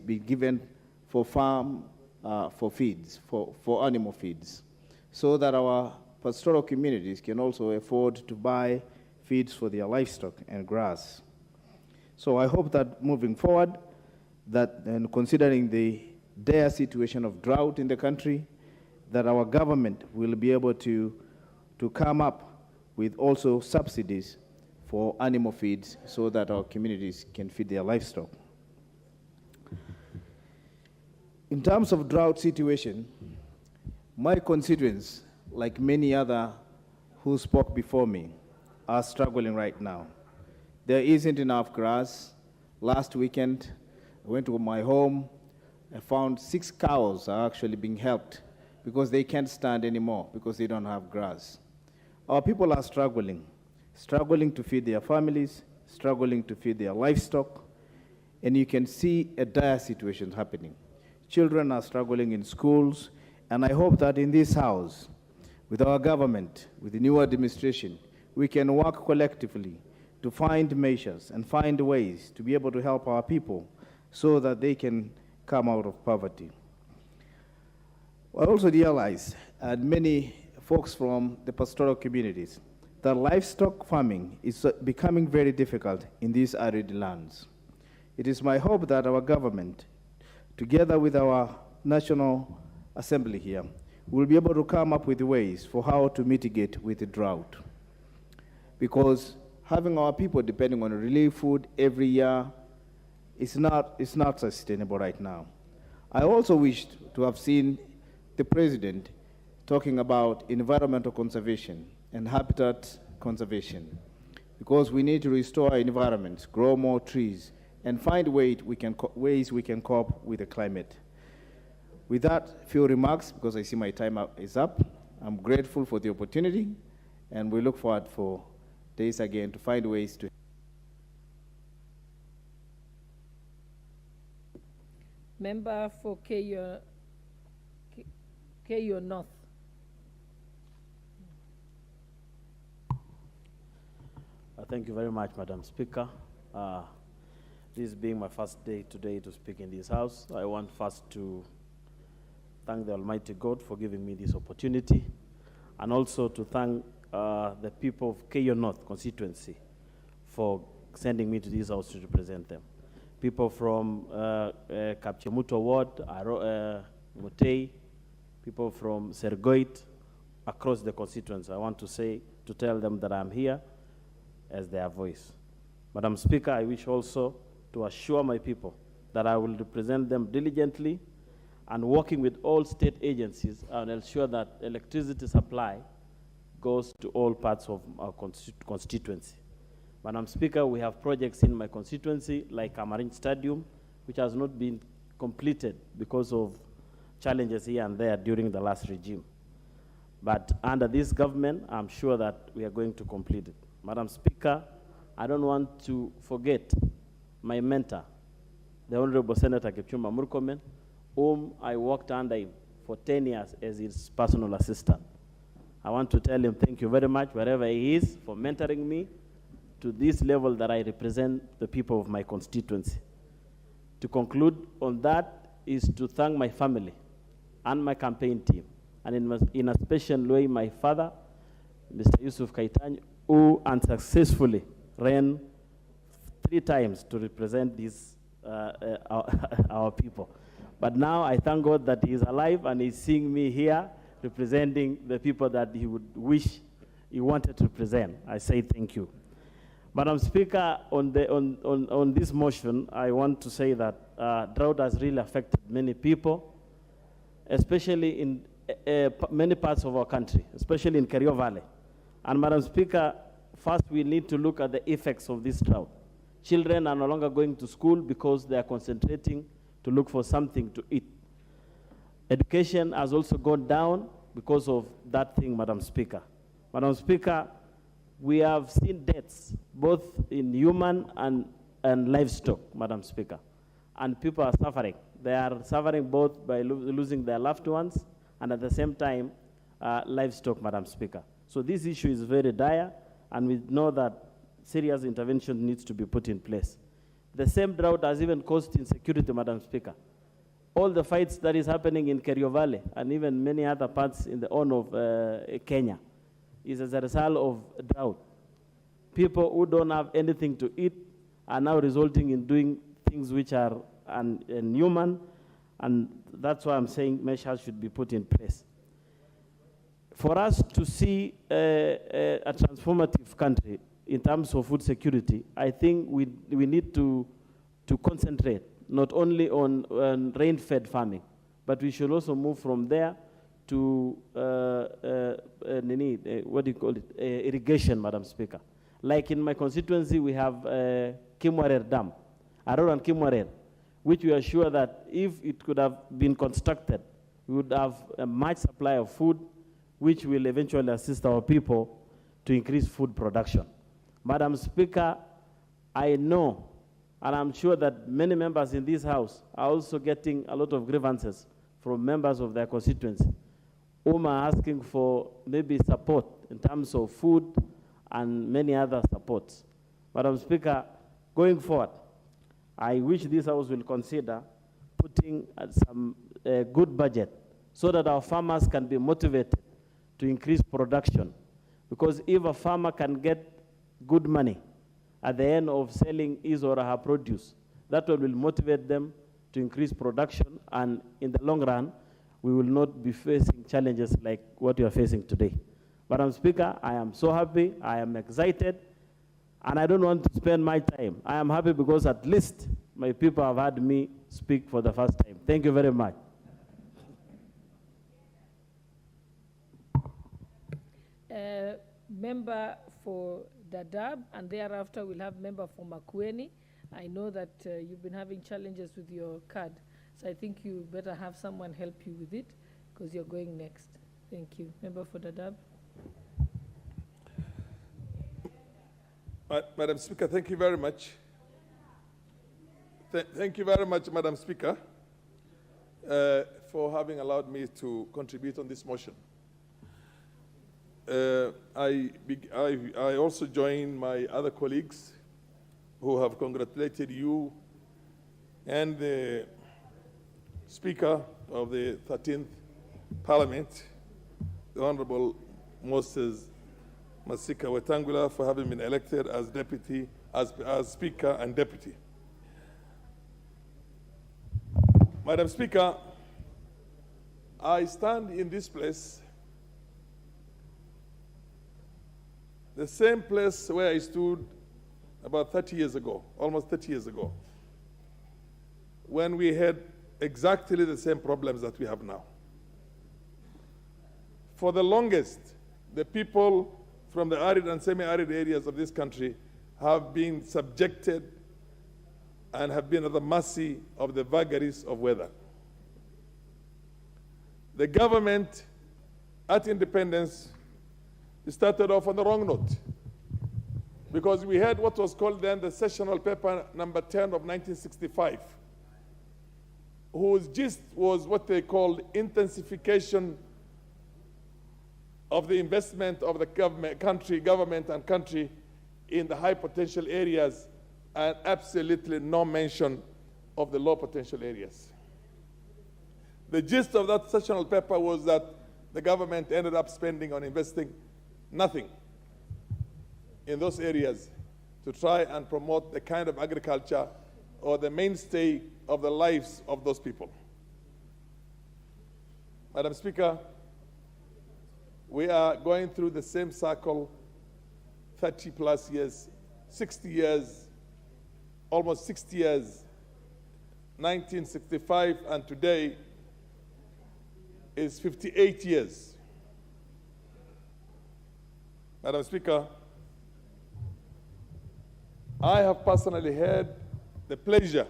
be given for farm, for feeds, for animal feeds, so that our pastoral communities can also afford to buy feeds for their livestock and grass. So I hope that moving forward, that and considering the dire situation of drought in the country, that our government will be able to come up with also subsidies for animal feeds so that our communities can feed their livestock. In terms of drought situation, my constituents, like many other who spoke before me, are struggling right now. There isn't enough grass. Last weekend, I went to my home. I found 6 cows are actually being helped because they can't stand anymore because they don't have grass. Our people are struggling to feed their families, struggling to feed their livestock, and you can see a dire situation happening. Children are struggling in schools, and I hope that in this house, with our government, with the new administration, we can work collectively to find measures and find ways to be able to help our people so that they can come out of poverty. I also realize, and many folks from the pastoral communities, that livestock farming is becoming very difficult in these arid lands. It is my hope that our government, together with our National Assembly here, will be able to come up with ways for how to mitigate with the drought. Because having our people depending on relief food every year is not sustainable right now. I also wished to have seen the President talking about environmental conservation and habitat conservation, because we need to restore our environments, grow more trees, and find ways we can cope with the climate. With that few remarks, because I see my time is up, I'm grateful for the opportunity, and we look forward for days again to find ways to. Member for Keyo North. Thank you very much, Madam Speaker. This being my first day today to speak in this House, I want first to thank the Almighty God for giving me this opportunity, and also to thank the people of Keyo North constituency for sending me to this House to represent them. People from Kapchemuto Ward, Mutei, people from Sergoit, across the constituency. I want to tell them that I'm here as their voice. Madam Speaker, I wish also to assure my people that I will represent them diligently and working with all state agencies and ensure that electricity supply goes to all parts of our constituency. Madam Speaker, we have projects in my constituency like Amarin Stadium, which has not been completed because of challenges here and there during the last regime. But under this government, I'm sure that we are going to complete it. Madam Speaker, I don't want to forget my mentor, the Honorable Senator Kipchumba Murkomen, whom I worked under him for 10 years as his personal assistant. I want to tell him thank you very much, wherever he is, for mentoring me to this level that I represent the people of my constituency. To conclude on that is to thank my family and my campaign team, and in a special way, my father, Mr. Yusuf Kaitany, who unsuccessfully ran 3 times to represent this, our people. But now I thank God that he is alive and he's seeing me here representing the people that he would wish he wanted to represent. I say thank you. Madam Speaker, on this motion, I want to say that drought has really affected many people, especially in many parts of our country, especially in Kerio Valley. And Madam Speaker, first we need to look at the effects of this drought. Children are no longer going to school because they are concentrating to look for something to eat. Education has also gone down because of that thing, Madam Speaker. Madam Speaker, we have seen deaths, both in human and livestock, Madam Speaker. And people are suffering. They are suffering both by losing their loved ones and at the same time, livestock, Madam Speaker. So this issue is very dire, and we know that serious intervention needs to be put in place. The same drought has even caused insecurity, Madam Speaker. All the fights that is happening in Kerio Valley and even many other parts in the horn of Kenya is as a result of drought. People who don't have anything to eat are now resulting in doing things which are inhuman, and that's why I'm saying measures should be put in place. For us to see a transformative country in terms of food security, I think we need to concentrate not only on rain-fed farming, but we should also move from there to what do you call it, irrigation, Madam Speaker. Like in my constituency, we have Kimwarer Dam, Aroran Kimwarer, which we are sure that if it could have been constructed, we would have a much supply of food, which will eventually assist our people to increase food production. Madam Speaker, I know, and I'm sure that many members in this House are also getting a lot of grievances from members of their constituency, whom are asking for maybe support in terms of food and many other supports. Madam Speaker, going forward, I wish this House will consider putting some good budget so that our farmers can be motivated to increase production. Because if a farmer can get good money at the end of selling his or her produce, that will motivate them to increase production, and in the long run, we will not be facing challenges like what you are facing today. Madam Speaker, I am so happy, I am excited, and I don't want to spend my time. I am happy because at least my people have heard me speak for the first time. Thank you very much. Member for Dadaab, and thereafter we'll have member for Makueni. I know that you've been having challenges with your card, so I think you better have someone help you with it because you're going next. Thank you. Member for Dadaab. Madam Speaker, thank you very much. Thank you very much, Madam Speaker, for having allowed me to contribute on this motion. I also join my other colleagues who have congratulated you and the Speaker of the 13th Parliament, the Honorable Moses Masika Wetangula, for having been elected as deputy, as Speaker and Deputy. Madam Speaker, I stand in this place, the same place where I stood about 30 years ago, almost 30 years ago, when we had exactly the same problems that we have now. For the longest, the people from the arid and semi-arid areas of this country have been subjected and have been at the mercy of the vagaries of weather. The government at independence started off on the wrong note, because we had what was called then the sessional paper number 10 of 1965, whose gist was what they called intensification of the investment of the government and country in the high potential areas, and absolutely no mention of the low potential areas. The gist of that sessional paper was that the government ended up spending on investing nothing in those areas to try and promote the kind of agriculture or the mainstay of the lives of those people. Madam Speaker, we are going through the same cycle 30 plus years, 60 years, almost 60 years, 1965 and today is 58 years. Madam Speaker, I have personally had the pleasure